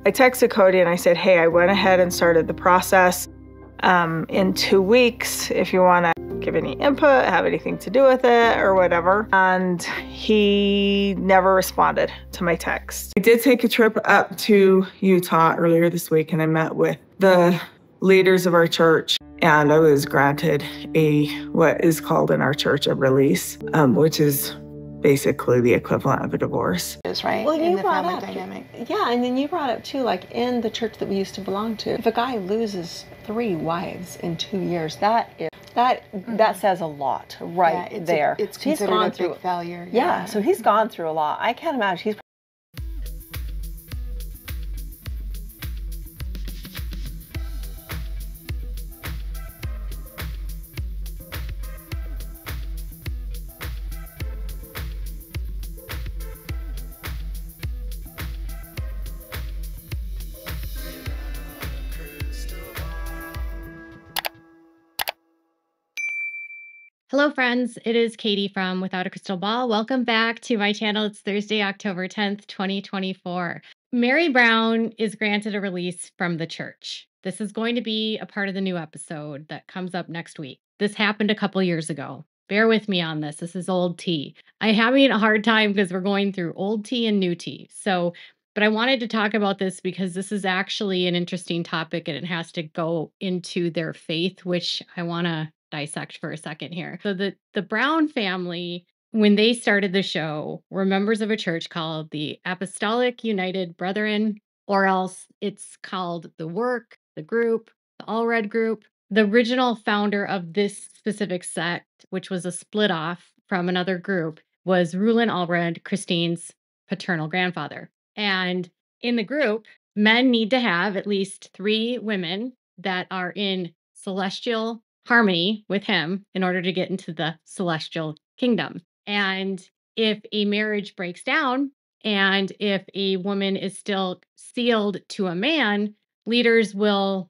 I texted Kody and I said, hey, I went ahead and started the process. In 2 weeks, if you want to give any input, have anything to do with it or whatever. And he never responded to my text. I did take a trip up to Utah earlier this week and I met with the leaders of our church, and I was granted what is called in our church a release, which is basically the equivalent of a divorce. Right? Well, in you the brought family up, dynamic. yeah, and then you brought up too, like in the church that we used to belong to, if a guy loses 3 wives in 2 years, that says a lot right there. It's So he's considered gone a through big failure. Yeah, so he's gone through a lot. I can't imagine he's. Hello, friends. It is Katie from Without a Crystal Ball. Welcome back to my channel. It's Thursday, October 10th, 2024. Meri Brown is granted a release from the church. This is going to be a part of the new episode that comes up next week. This happened a couple years ago. Bear with me on this. This is old tea. I'm having a hard time because we're going through old tea and new tea. But I wanted to talk about this because this is actually an interesting topic and it has to go into their faith, which I want to dissect for a second here. So the Brown family, when they started the show, were members of a church called the Apostolic United Brethren, or else it's called the Work, the Group, the All Red Group. The original founder of this specific sect, which was a split off from another group, was Rulon Allred, Christine's paternal grandfather. And in the group, men need to have at least 3 women that are in celestial harmony with him in order to get into the celestial kingdom. And if a marriage breaks down and if a woman is still sealed to a man, leaders will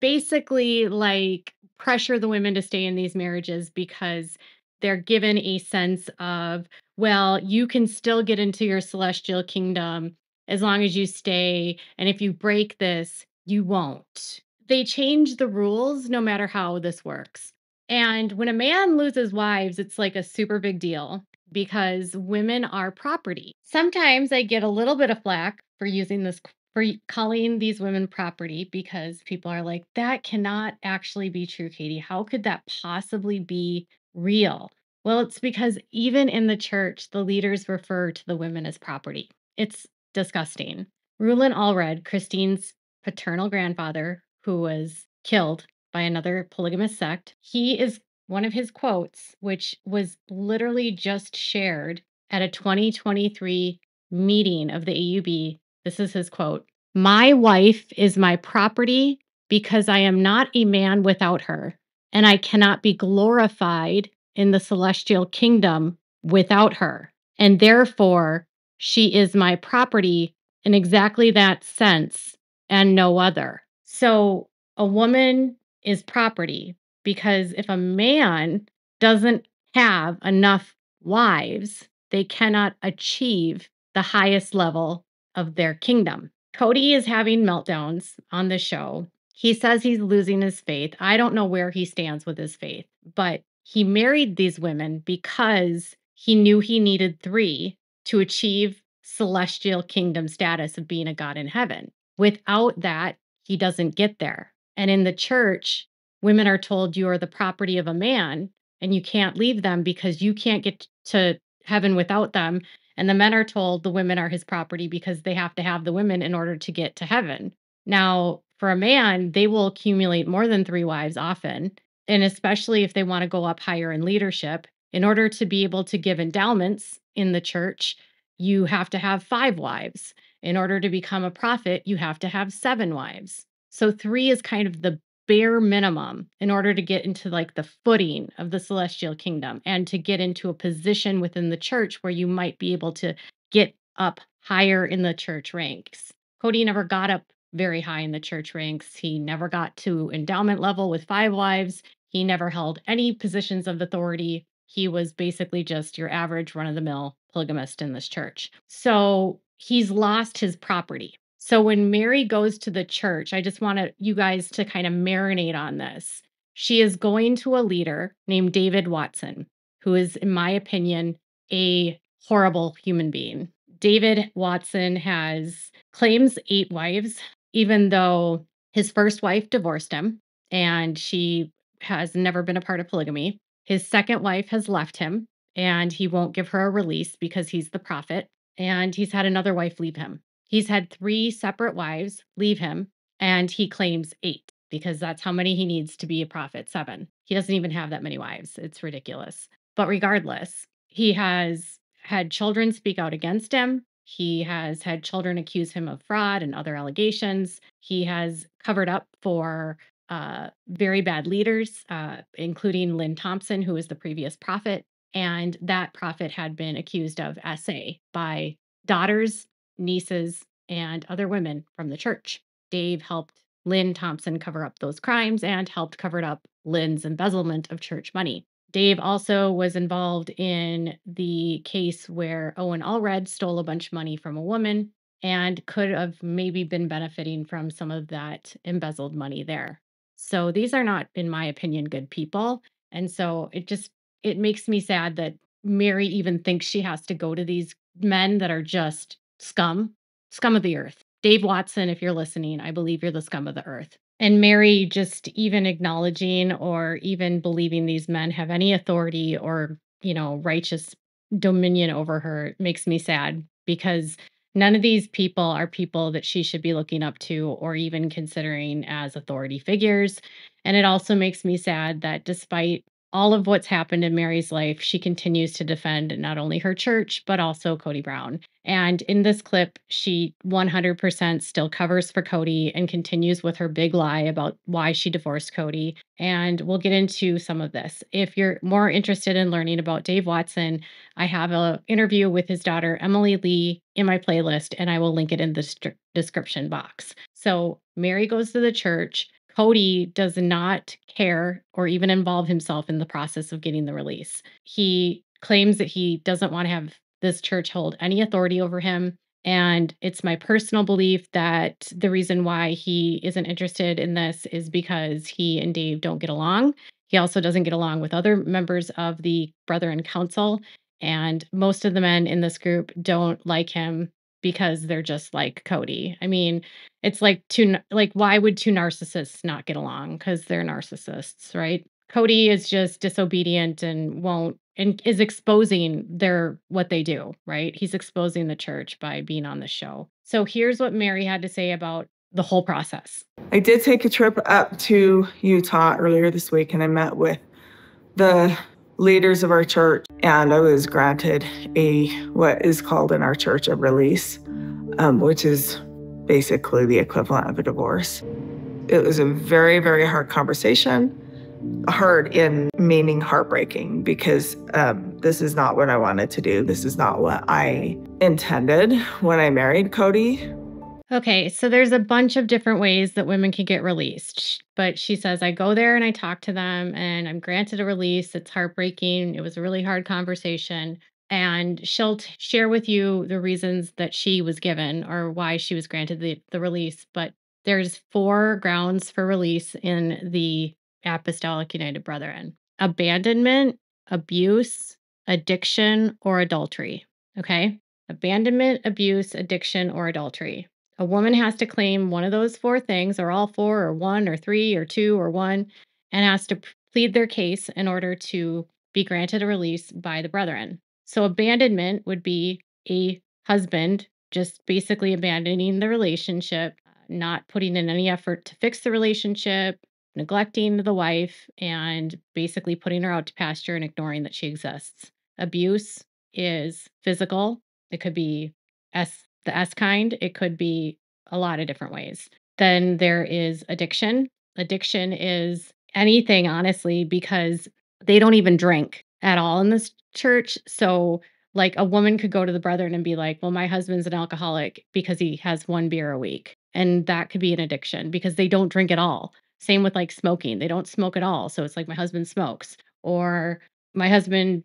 basically like pressure the women to stay in these marriages because they're given a sense of, well, you can still get into your celestial kingdom as long as you stay. And if you break this, you won't. They change the rules no matter how this works. And when a man loses wives, it's like a super big deal because women are property. Sometimes I get a little bit of flack for using this, for calling these women property, because people are like, that cannot actually be true, Katie. How could that possibly be real? Well, it's because even in the church, the leaders refer to the women as property. It's disgusting. Rulon Allred, Christine's paternal grandfather, who was killed by another polygamous sect, he is one of his quotes, which was literally just shared at a 2023 meeting of the AUB. This is his quote: "My wife is my property because I am not a man without her, and I cannot be glorified in the celestial kingdom without her. And therefore, she is my property in exactly that sense and no other." So a woman is property because if a man doesn't have enough wives, they cannot achieve the highest level of their kingdom. Kody is having meltdowns on the show. He says he's losing his faith. I don't know where he stands with his faith, but he married these women because he knew he needed 3 to achieve celestial kingdom status of being a god in heaven. Without that, he doesn't get there. And in the church, women are told you are the property of a man and you can't leave them because you can't get to heaven without them. And the men are told the women are his property because they have to have the women in order to get to heaven. Now, for a man, they will accumulate more than 3 wives often. And especially if they want to go up higher in leadership, in order to be able to give endowments in the church, you have to have 5 wives. In order to become a prophet, you have to have 7 wives. So 3 is kind of the bare minimum in order to get into like the footing of the celestial kingdom and to get into a position within the church where you might be able to get up higher in the church ranks. Kody never got up very high in the church ranks. He never got to endowment level with 5 wives. He never held any positions of authority. He was basically just your average run-of-the-mill polygamist in this church. So he's lost his property. So when Meri goes to the church, I just want you guys to kind of marinate on this. She is going to a leader named David Watson, who is, in my opinion, a horrible human being. David Watson claims 8 wives, even though his first wife divorced him and she has never been a part of polygamy. His second wife has left him and he won't give her a release because he's the prophet. And he's had another wife leave him. He's had 3 separate wives leave him, and he claims 8 because that's how many he needs to be a prophet, 7. He doesn't even have that many wives. It's ridiculous. But regardless, he has had children speak out against him. He has had children accuse him of fraud and other allegations. He has covered up for very bad leaders, including Lynn Thompson, who was the previous prophet. And that prophet had been accused of SA by daughters, nieces, and other women from the church. Dave helped Lynn Thompson cover up those crimes and helped cover up Lynn's embezzlement of church money. Dave also was involved in the case where Owen Allred stole a bunch of money from a woman and could have maybe been benefiting from some of that embezzled money there. So these are not, in my opinion, good people. And so it makes me sad that Meri even thinks she has to go to these men that are just scum of the earth. Dave Watson, if you're listening, I believe you're the scum of the earth. And Meri just even acknowledging or even believing these men have any authority or, righteous dominion over her makes me sad because none of these people are people that she should be looking up to or even considering as authority figures. And it also makes me sad that despite all of what's happened in Meri's life, she continues to defend not only her church, but also Kody Brown. And in this clip, she 100% still covers for Kody and continues with her big lie about why she divorced Kody. And we'll get into some of this. If you're more interested in learning about Dave Watson, I have an interview with his daughter, Emily Lee, in my playlist, and I will link it in the description box. So Meri goes to the church. Kody does not care or even involve himself in the process of getting the release. He claims that he doesn't want to have this church hold any authority over him. And it's my personal belief that the reason why he isn't interested in this is because he and Dave don't get along. He also doesn't get along with other members of the Brethren Council. And most of the men in this group don't like him because they're just like Kody. I mean, it's like why would 2 narcissists not get along? Because they're narcissists, right? Kody is just disobedient and is exposing what they do, right? He's exposing the church by being on the show. So here's what Meri had to say about the whole process. I did take a trip up to Utah earlier this week, and I met with the leaders of our church, and I was granted what is called in our church a release, which is basically the equivalent of a divorce. It was a very, very hard conversation. Hard in meaning heartbreaking because this is not what I wanted to do. This is not what I intended when I married Kody. Okay, so there's a bunch of different ways that women can get released. But she says, I go there and I talk to them and I'm granted a release. It's heartbreaking. It was a really hard conversation. And she'll share with you the reasons that she was given or why she was granted the release. But there's 4 grounds for release in the Apostolic United Brethren: abandonment, abuse, addiction, or adultery. Okay? Abandonment, abuse, addiction, or adultery. A woman has to claim one of those 4 things, or all 4, or 1, or 3, or 2, or 1, and has to plead their case in order to be granted a release by the brethren. So abandonment would be a husband just basically abandoning the relationship, not putting in any effort to fix the relationship, neglecting the wife, and basically putting her out to pasture and ignoring that she exists. Abuse is physical. It could be the S kind. It could be a lot of different ways. Then there is addiction. Addiction is anything, honestly, because they don't even drink at all in this church. So, like, a woman could go to the brethren and be like, well, my husband's an alcoholic because he has 1 beer a week. And that could be an addiction because they don't drink at all. Same with like smoking. They don't smoke at all. So it's like my husband smokes, or my husband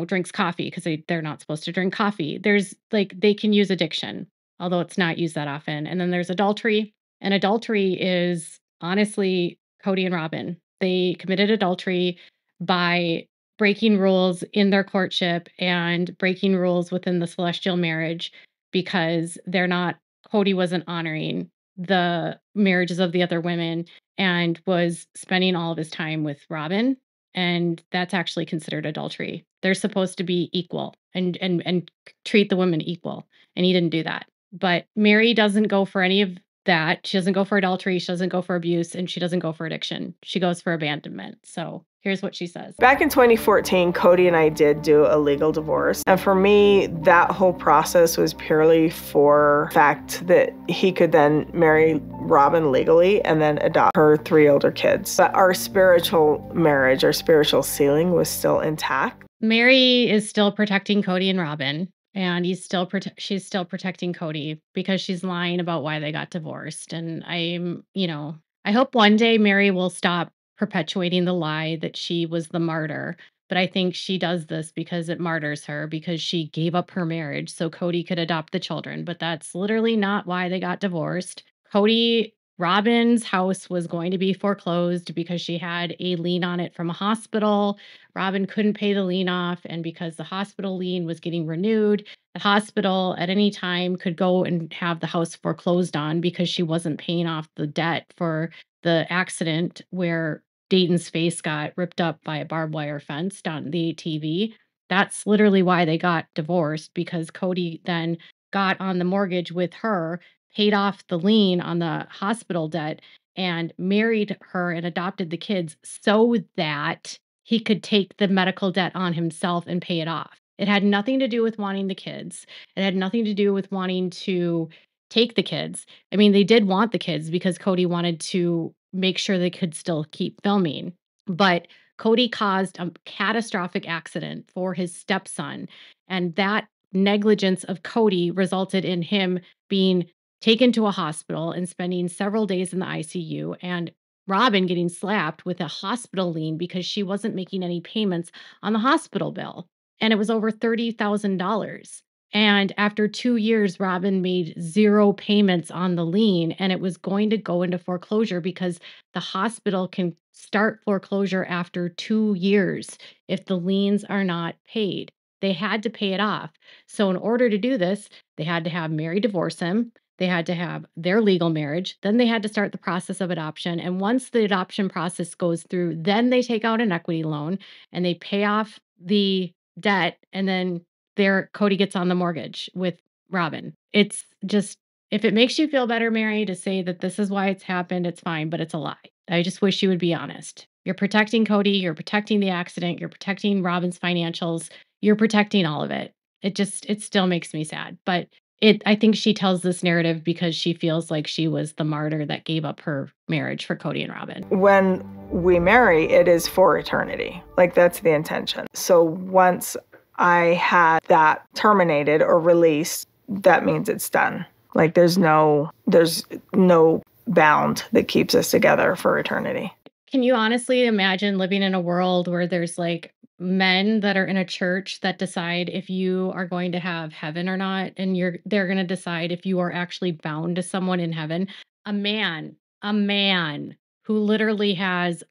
drinks coffee because they're not supposed to drink coffee. There's like, they can use addiction although it's not used that often. And then there's adultery. And adultery is honestly Kody and Robin. They committed adultery by breaking rules in their courtship and breaking rules within the celestial marriage because Kody wasn't honoring the marriages of the other women and was spending all of his time with Robin. And that's actually considered adultery. They're supposed to be equal and treat the women equal. And he didn't do that. But Meri doesn't go for any of that. She doesn't go for adultery. She doesn't go for abuse. And she doesn't go for addiction. She goes for abandonment. So here's what she says. Back in 2014, Kody and I did do a legal divorce. And for me, that whole process was purely for the fact that he could then marry Robin legally and then adopt her 3 older kids. But our spiritual marriage, our spiritual ceiling was still intact. Meri is still protecting Kody and Robin. And she's still protecting Kody because she's lying about why they got divorced. And I hope one day Meri will stop perpetuating the lie that she was the martyr. But I think she does this because it martyrs her, because she gave up her marriage so Kody could adopt the children. But that's literally not why they got divorced. Robin's house was going to be foreclosed because she had a lien on it from a hospital. Robin couldn't pay the lien off, and because the hospital lien was getting renewed, the hospital at any time could go and have the house foreclosed on because she wasn't paying off the debt for the accident where Dayton's face got ripped up by a barbed wire fence down the ATV. That's literally why they got divorced, because Kody then got on the mortgage with her, paid off the lien on the hospital debt, and married her and adopted the kids so that he could take the medical debt on himself and pay it off. It had nothing to do with wanting the kids. It had nothing to do with wanting to take the kids. I mean, they did want the kids because Kody wanted to make sure they could still keep filming. But Kody caused a catastrophic accident for his stepson. And that negligence of Kody resulted in him being taken to a hospital and spending several days in the ICU, and Robin getting slapped with a hospital lien because she wasn't making any payments on the hospital bill. And it was over $30,000. And after 2 years, Robin made 0 payments on the lien, and it was going to go into foreclosure because the hospital can start foreclosure after 2 years if the liens are not paid. They had to pay it off. So in order to do this, they had to have Meri divorce him. They had to have their legal marriage. Then they had to start the process of adoption. And once the adoption process goes through, then they take out an equity loan and they pay off the debt. And then Kody gets on the mortgage with Robin. It's just, if it makes you feel better, Meri, to say that this is why it's happened, it's fine, but it's a lie. I just wish you would be honest. You're protecting Kody. You're protecting the accident. You're protecting Robin's financials. You're protecting all of it. It still makes me sad. But I think she tells this narrative because she feels like she was the martyr that gave up her marriage for Kody and Robin. When we marry, it is for eternity. Like, that's the intention. So once I had that terminated or released, that means it's done. Like, there's no bound that keeps us together for eternity. Can you honestly imagine living in a world where there's like men that are in a church that decide if you are going to have heaven or not, and they're going to decide if you are actually bound to someone in heaven? A man who literally has,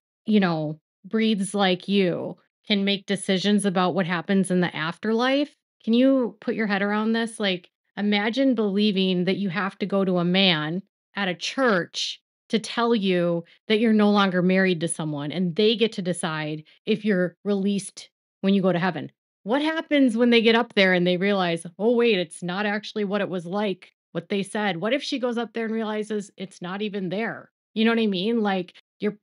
breathes like you, can make decisions about what happens in the afterlife. Can you put your head around this? Like, imagine believing that you have to go to a man at a church to tell you that you're no longer married to someone, and they get to decide if you're released when you go to heaven. What happens when they get up there and they realize, oh, wait, it's not actually what it was like, what they said? What if she goes up there and realizes it's not even there? You know what I mean? Like, you're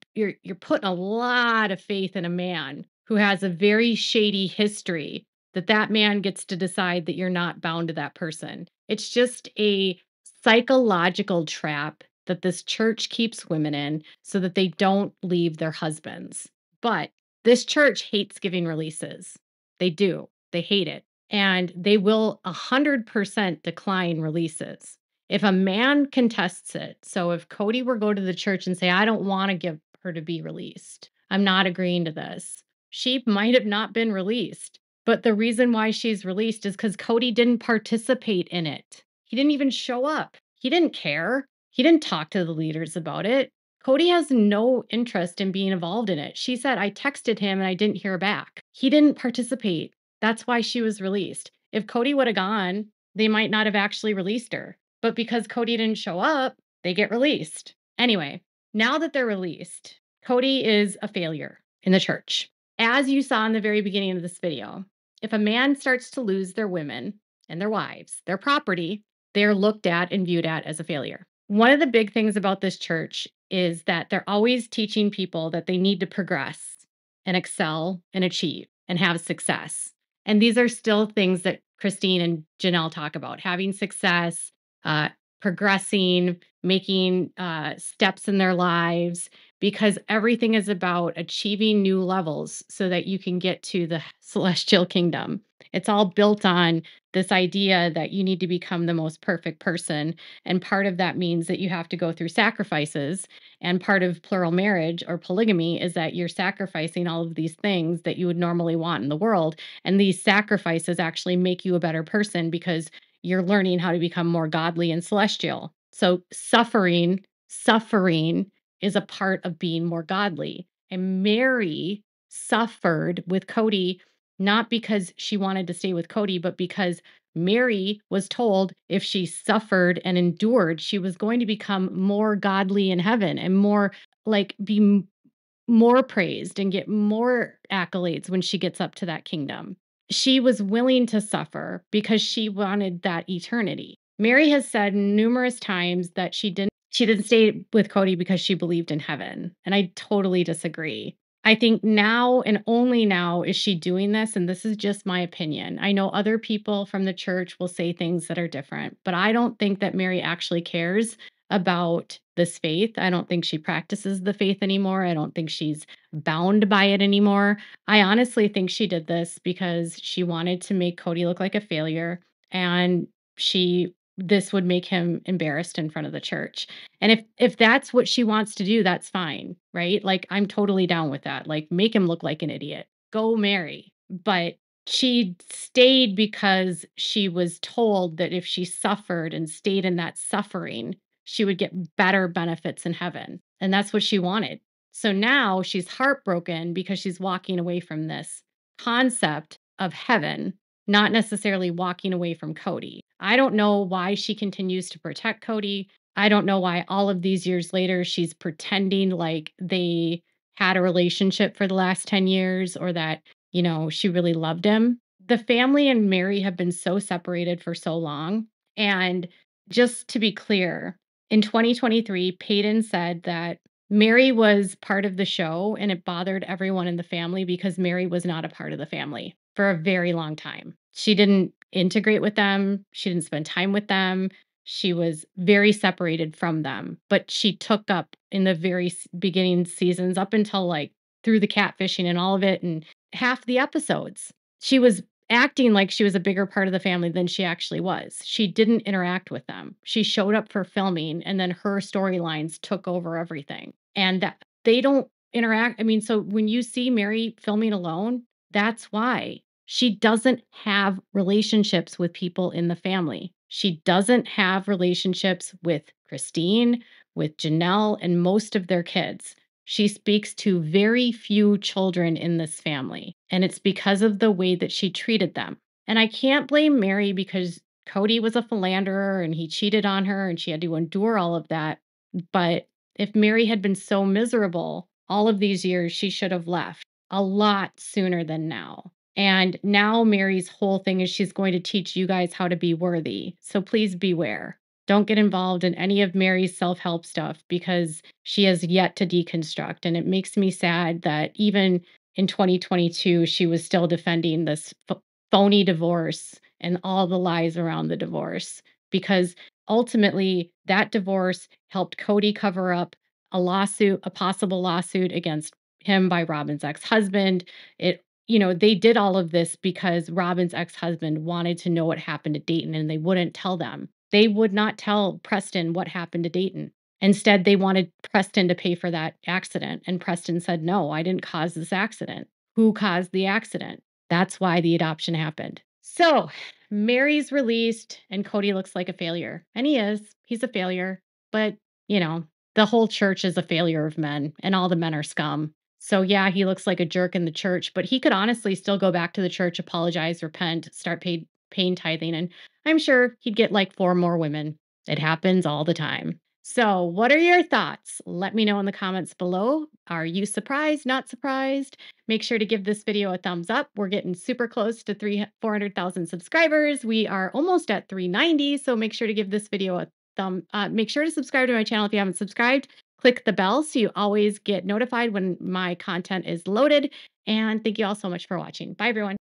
putting a lot of faith in a man who has a very shady history, that man gets to decide that you're not bound to that person. It's just a psychological trap that this church keeps women in so that they don't leave their husbands. But this church hates giving releases. They do. They hate it. And they will 100% decline releases if a man contests it. So if Kody were to go to the church and say, I don't want to give her to be released, I'm not agreeing to this, she might have not been released. But the reason why she's released is because Kody didn't participate in it. He didn't even show up. He didn't care. He didn't talk to the leaders about it. Kody has no interest in being involved in it. She said, I texted him and I didn't hear back. He didn't participate. That's why she was released. If Kody would have gone, they might not have actually released her. But because Kody didn't show up, they get released. Anyway, now that they're released, Kody is a failure in the church. As you saw in the very beginning of this video, if a man starts to lose their women and their wives, their property, they're looked at and viewed at as a failure. One of the big things about this church is that they're always teaching people that they need to progress and excel and achieve and have success. And these are still things that Christine and Janelle talk about: having success, progressing, making steps in their lives, because everything is about achieving new levels so that you can get to the celestial kingdom. It's all built on this idea that you need to become the most perfect person. And part of that means that you have to go through sacrifices. And part of plural marriage or polygamy is that you're sacrificing all of these things that you would normally want in the world. And these sacrifices actually make you a better person because you're learning how to become more godly and celestial. So suffering is a part of being more godly. And Meri suffered with Kody, not because she wanted to stay with Kody, but because Meri was told if she suffered and endured, she was going to become more godly in heaven and more be more praised and get more accolades when she gets up to that kingdom. She was willing to suffer because she wanted that eternity. Meri has said numerous times that she didn't stay with Kody because she believed in heaven. And I totally disagree. I think now and only now is she doing this. And this is just my opinion. I know other people from the church will say things that are different, but I don't think that Meri actually cares about this faith. I don't think she practices the faith anymore. I don't think she's bound by it anymore. I honestly think she did this because she wanted to make Kody look like a failure, and this would make him embarrassed in front of the church. And if that's what she wants to do, that's fine, right? Like, I'm totally down with that. Like, make him look like an idiot. Go Meri. But she stayed because she was told that if she suffered and stayed in that suffering, she would get better benefits in heaven. And that's what she wanted. So now she's heartbroken because she's walking away from this concept of heaven, not necessarily walking away from Kody. I don't know why she continues to protect Kody. I don't know why all of these years later she's pretending like they had a relationship for the last 10 years or that, she really loved him. The family and Meri have been so separated for so long. And just to be clear, in 2023, Peyton said that Meri was part of the show and it bothered everyone in the family because Meri was not a part of the family for a very long time. She didn't integrate with them. She didn't spend time with them. She was very separated from them, but she took up in the very beginning seasons up until through the catfishing and all of it and half the episodes. She was acting like she was a bigger part of the family than she actually was. She didn't interact with them. She showed up for filming and then her storylines took over everything. And that they don't interact. I mean, so when you see Meri filming alone, that's why. She doesn't have relationships with people in the family. She doesn't have relationships with Christine, with Janelle, and most of their kids. She speaks to very few children in this family, and it's because of the way that she treated them. And I can't blame Meri because Kody was a philanderer and he cheated on her and she had to endure all of that. But if Meri had been so miserable all of these years, she should have left a lot sooner than now. And now Meri's whole thing is she's going to teach you guys how to be worthy. So please beware. Don't get involved in any of Meri's self-help stuff because she has yet to deconstruct. And it makes me sad that even in 2022, she was still defending this phony divorce and all the lies around the divorce, because ultimately that divorce helped Kody cover up a possible lawsuit against him by Robyn's ex-husband. They did all of this because Robyn's ex-husband wanted to know what happened to Dayton and they wouldn't tell them. They would not tell Preston what happened to Dayton. Instead, they wanted Preston to pay for that accident. And Preston said, no, I didn't cause this accident. Who caused the accident? That's why the adoption happened. So Mary's released and Kody looks like a failure. And he is. He's a failure. But, the whole church is a failure of men and all the men are scum. So yeah, he looks like a jerk in the church, but he could honestly still go back to the church, apologize, repent, start paying tithing, and I'm sure he'd get like 4 more women. It happens all the time. So, what are your thoughts? Let me know in the comments below. Are you surprised, not surprised? Make sure to give this video a thumbs up. We're getting super close to 400,000 subscribers. We are almost at 390, so make sure to give this video a make sure to subscribe to my channel if you haven't subscribed. Click the bell so you always get notified when my content is loaded. And thank you all so much for watching. Bye, everyone.